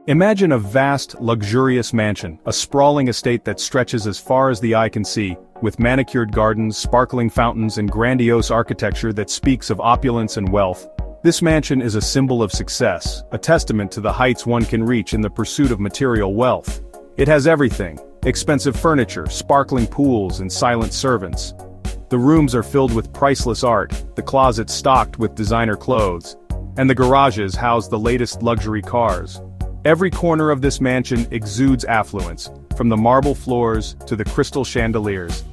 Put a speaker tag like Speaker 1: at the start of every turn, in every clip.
Speaker 1: Imagine a vast, luxurious mansion, a sprawling estate that stretches as far as the eye can see, with manicured gardens, sparkling fountains, and grandiose architecture that speaks of opulence and wealth. This mansion is a symbol of success, a testament to the heights one can reach in the pursuit of material wealth. It has everything: expensive furniture, sparkling pools, and silent servants. The rooms are filled with priceless art, the closets stocked with designer clothes, and the garages house the latest luxury cars. Every corner of this mansion exudes affluence, from the marble floors to the crystal chandeliers.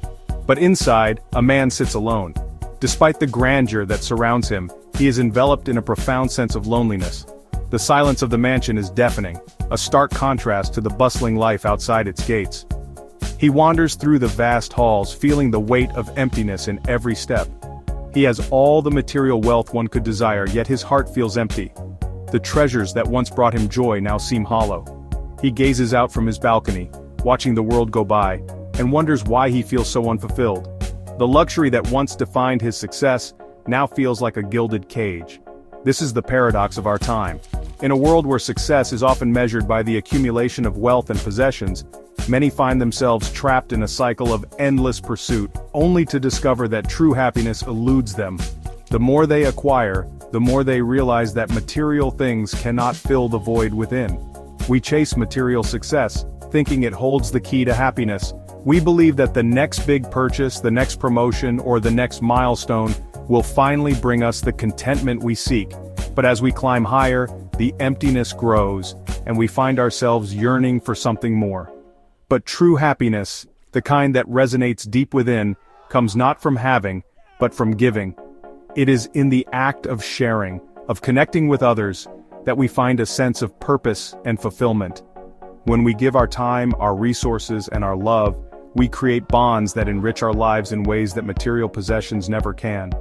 Speaker 1: But inside, a man sits alone. Despite the grandeur that surrounds him, he is enveloped in a profound sense of loneliness. The silence of the mansion is deafening, a stark contrast to the bustling life outside its gates. He wanders through the vast halls, feeling the weight of emptiness in every step. He has all the material wealth one could desire, yet his heart feels empty. The treasures that once brought him joy now seem hollow. He gazes out from his balcony, watching the world go by, and wonders why he feels so unfulfilled. The luxury that once defined his success now feels like a gilded cage. This is the paradox of our time. In a world where success is often measured by the accumulation of wealth and possessions, many find themselves trapped in a cycle of endless pursuit, only to discover that true happiness eludes them. The more they acquire, the more they realize that material things cannot fill the void within. We chase material success, thinking it holds the key to happiness. We believe that the next big purchase, the next promotion, or the next milestone will finally bring us the contentment we seek. But as we climb higher, the emptiness grows, and we find ourselves yearning for something more. But true happiness, the kind that resonates deep within, comes not from having, but from giving. It is in the act of sharing, of connecting with others, that we find a sense of purpose and fulfillment. When we give our time, our resources, and our love, we create bonds that enrich our lives in ways that material possessions never can.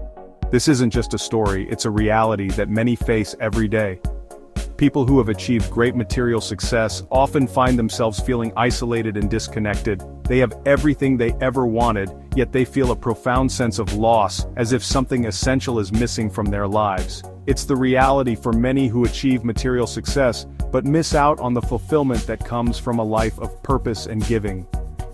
Speaker 1: This isn't just a story, it's a reality that many face every day. People who have achieved great material success often find themselves feeling isolated and disconnected. They have everything they ever wanted, yet they feel a profound sense of loss, as if something essential is missing from their lives. It's the reality for many who achieve material success, but miss out on the fulfillment that comes from a life of purpose and giving.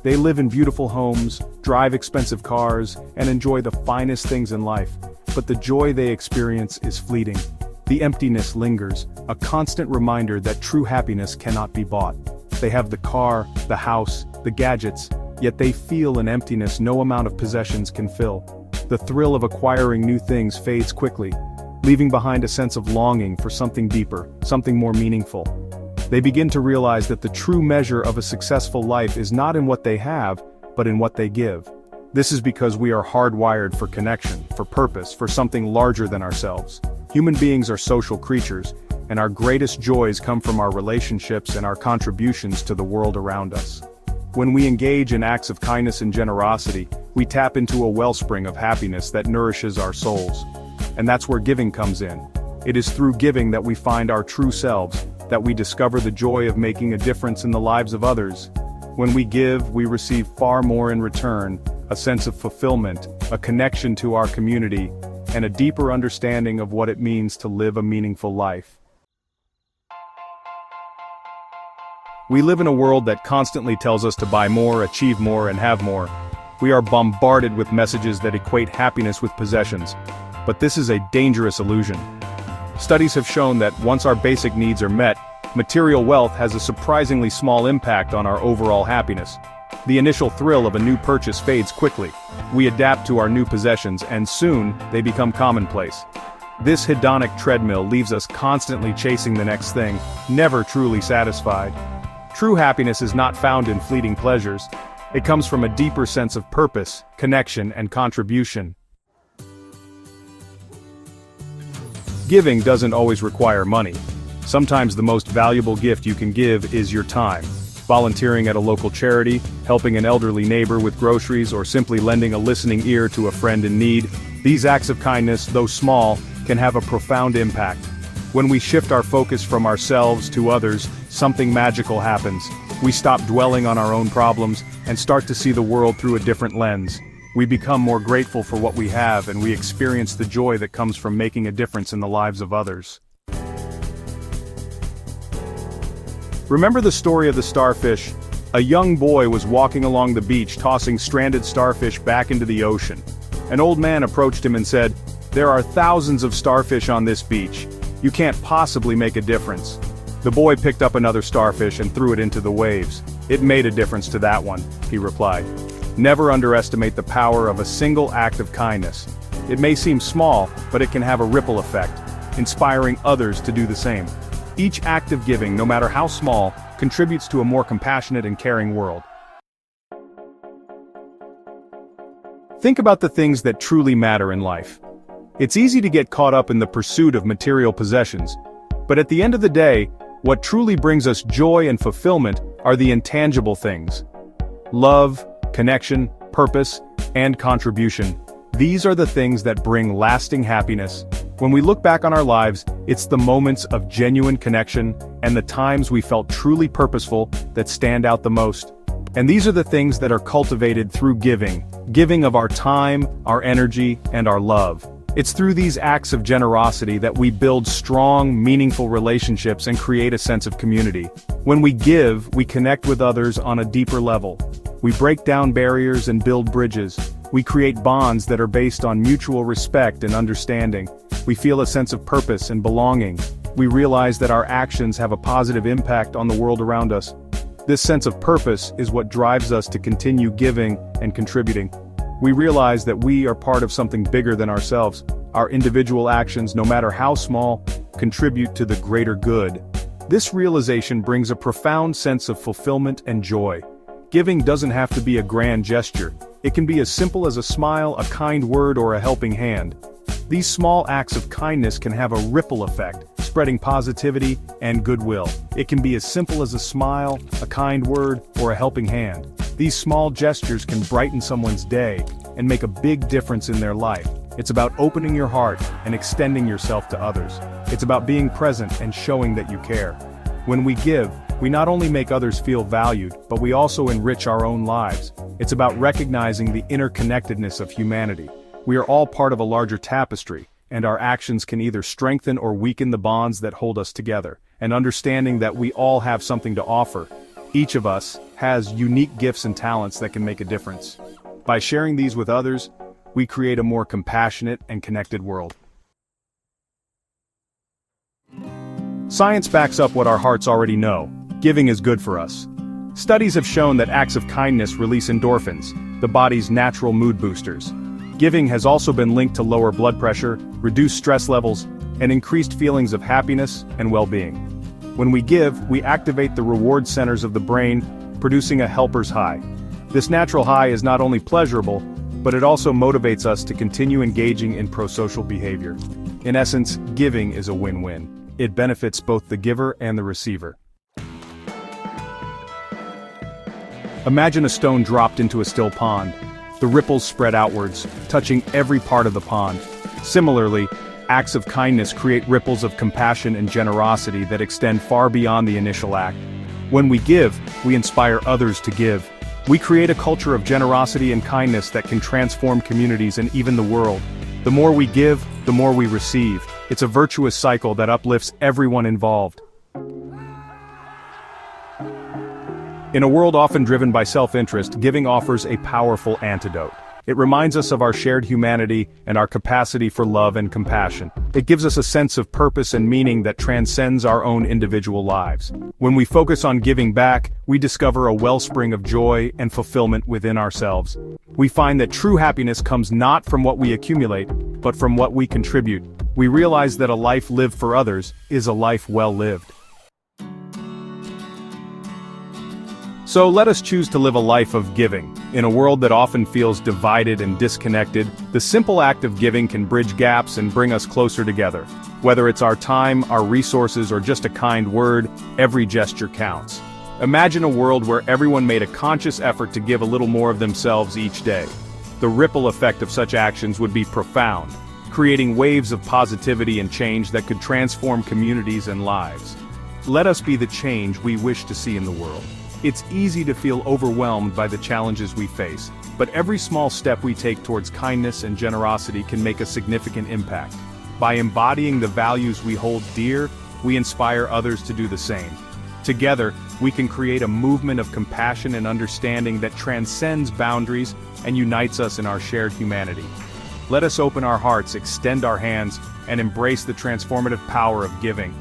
Speaker 1: They live in beautiful homes, drive expensive cars, and enjoy the finest things in life, but the joy they experience is fleeting. The emptiness lingers, a constant reminder that true happiness cannot be bought. They have the car, the house, the gadgets, yet they feel an emptiness no amount of possessions can fill. The thrill of acquiring new things fades quickly, leaving behind a sense of longing for something deeper, something more meaningful. They begin to realize that the true measure of a successful life is not in what they have, but in what they give. This is because we are hardwired for connection, for purpose, for something larger than ourselves. Human beings are social creatures, and our greatest joys come from our relationships and our contributions to the world around us. When we engage in acts of kindness and generosity, we tap into a wellspring of happiness that nourishes our souls. And that's where giving comes in. It is through giving that we find our true selves, that we discover the joy of making a difference in the lives of others. When we give, we receive far more in return, a sense of fulfillment, a connection to our community, and a deeper understanding of what it means to live a meaningful life. We live in a world that constantly tells us to buy more, achieve more, and have more. We are bombarded with messages that equate happiness with possessions. But this is a dangerous illusion. Studies have shown that once our basic needs are met, material wealth has a surprisingly small impact on our overall happiness. The initial thrill of a new purchase fades quickly. We adapt to our new possessions, and soon, they become commonplace. This hedonic treadmill leaves us constantly chasing the next thing, never truly satisfied. True happiness is not found in fleeting pleasures. It comes from a deeper sense of purpose, connection, and contribution. Giving doesn't always require money. Sometimes the most valuable gift you can give is your time. Volunteering at a local charity, helping an elderly neighbor with groceries, or simply lending a listening ear to a friend in need. These acts of kindness, though small, can have a profound impact. When we shift our focus from ourselves to others, something magical happens. We stop dwelling on our own problems and start to see the world through a different lens. We become more grateful for what we have, and we experience the joy that comes from making a difference in the lives of others. Remember the story of the starfish? A young boy was walking along the beach tossing stranded starfish back into the ocean. An old man approached him and said, "There are thousands of starfish on this beach. You can't possibly make a difference." The boy picked up another starfish and threw it into the waves. "It made a difference to that one," he replied. Never underestimate the power of a single act of kindness. It may seem small, but it can have a ripple effect, inspiring others to do the same. Each act of giving, no matter how small, contributes to a more compassionate and caring world. Think about the things that truly matter in life. It's easy to get caught up in the pursuit of material possessions, but at the end of the day, what truly brings us joy and fulfillment are the intangible things. Love, connection, purpose, and contribution. These are the things that bring lasting happiness. When we look back on our lives, it's the moments of genuine connection and the times we felt truly purposeful that stand out the most. And these are the things that are cultivated through giving of our time, our energy, and our love. It's through these acts of generosity that we build strong, meaningful relationships and create a sense of community. When we give, we connect with others on a deeper level. We break down barriers and build bridges. We create bonds that are based on mutual respect and understanding. We feel a sense of purpose and belonging. We realize that our actions have a positive impact on the world around us. This sense of purpose is what drives us to continue giving and contributing. We realize that we are part of something bigger than ourselves. Our individual actions, no matter how small, contribute to the greater good. This realization brings a profound sense of fulfillment and joy. Giving doesn't have to be a grand gesture. It can be as simple as a smile, a kind word, or a helping hand. These small acts of kindness can have a ripple effect, spreading positivity and goodwill. It can be as simple as a smile, a kind word, or a helping hand. These small gestures can brighten someone's day and make a big difference in their life. It's about opening your heart and extending yourself to others. It's about being present and showing that you care. When we give, we not only make others feel valued, but we also enrich our own lives. It's about recognizing the interconnectedness of humanity. We are all part of a larger tapestry, and our actions can either strengthen or weaken the bonds that hold us together. And understanding that we all have something to offer. Each of us has unique gifts and talents that can make a difference. By sharing these with others, we create a more compassionate and connected world. Science backs up what our hearts already know. Giving is good for us. Studies have shown that acts of kindness release endorphins, the body's natural mood boosters. Giving has also been linked to lower blood pressure, reduced stress levels, and increased feelings of happiness and well-being. When we give, we activate the reward centers of the brain, producing a helper's high. This natural high is not only pleasurable, but it also motivates us to continue engaging in pro-social behavior. In essence, giving is a win-win. It benefits both the giver and the receiver. Imagine a stone dropped into a still pond. The ripples spread outwards, touching every part of the pond. Similarly, acts of kindness create ripples of compassion and generosity that extend far beyond the initial act. When we give, we inspire others to give. We create a culture of generosity and kindness that can transform communities and even the world. The more we give, the more we receive. It's a virtuous cycle that uplifts everyone involved. In a world often driven by self-interest, giving offers a powerful antidote. It reminds us of our shared humanity and our capacity for love and compassion. It gives us a sense of purpose and meaning that transcends our own individual lives. When we focus on giving back, we discover a wellspring of joy and fulfillment within ourselves. We find that true happiness comes not from what we accumulate, but from what we contribute. We realize that a life lived for others is a life well lived. So let us choose to live a life of giving. In a world that often feels divided and disconnected, the simple act of giving can bridge gaps and bring us closer together. Whether it's our time, our resources, or just a kind word, every gesture counts. Imagine a world where everyone made a conscious effort to give a little more of themselves each day. The ripple effect of such actions would be profound, creating waves of positivity and change that could transform communities and lives. Let us be the change we wish to see in the world. It's easy to feel overwhelmed by the challenges we face, but every small step we take towards kindness and generosity can make a significant impact. By embodying the values we hold dear, we inspire others to do the same. Together, we can create a movement of compassion and understanding that transcends boundaries and unites us in our shared humanity. Let us open our hearts, extend our hands, and embrace the transformative power of giving.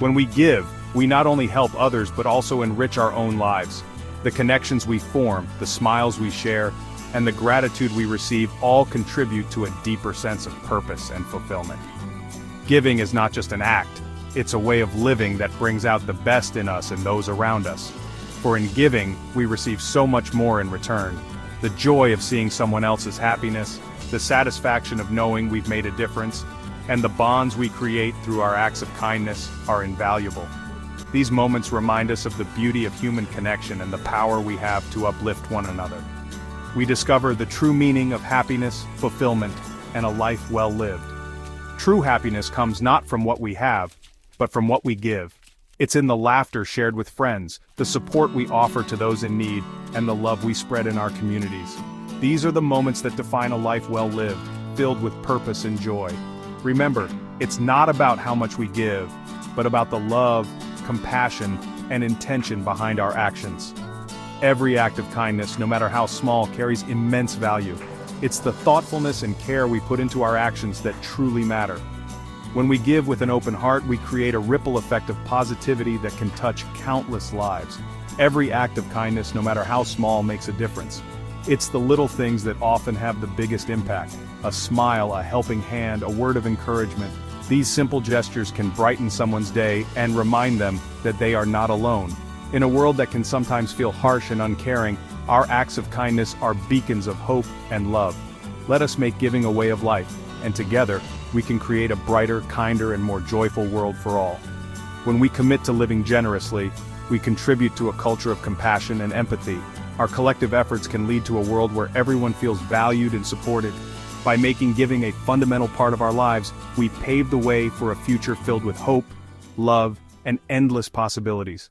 Speaker 1: When we give, we not only help others but also enrich our own lives. The connections we form, the smiles we share, and the gratitude we receive all contribute to a deeper sense of purpose and fulfillment. Giving is not just an act, it's a way of living that brings out the best in us and those around us. For in giving, we receive so much more in return. The joy of seeing someone else's happiness, the satisfaction of knowing we've made a difference, and the bonds we create through our acts of kindness are invaluable. These moments remind us of the beauty of human connection and the power we have to uplift one another. We discover the true meaning of happiness, fulfillment, and a life well lived. True happiness comes not from what we have, but from what we give. It's in the laughter shared with friends, the support we offer to those in need, and the love we spread in our communities. These are the moments that define a life well lived, filled with purpose and joy. Remember, it's not about how much we give, but about the love, compassion, and intention behind our actions. Every act of kindness, no matter how small, carries immense value. It's the thoughtfulness and care we put into our actions that truly matter. When we give with an open heart, we create a ripple effect of positivity that can touch countless lives. Every act of kindness, no matter how small, makes a difference. It's the little things that often have the biggest impact. A smile, a helping hand, a word of encouragement. These simple gestures can brighten someone's day and remind them that they are not alone. In a world that can sometimes feel harsh and uncaring, our acts of kindness are beacons of hope and love. Let us make giving a way of life, and together, we can create a brighter, kinder, and more joyful world for all. When we commit to living generously, we contribute to a culture of compassion and empathy. Our collective efforts can lead to a world where everyone feels valued and supported. By making giving a fundamental part of our lives, we pave the way for a future filled with hope, love, and endless possibilities.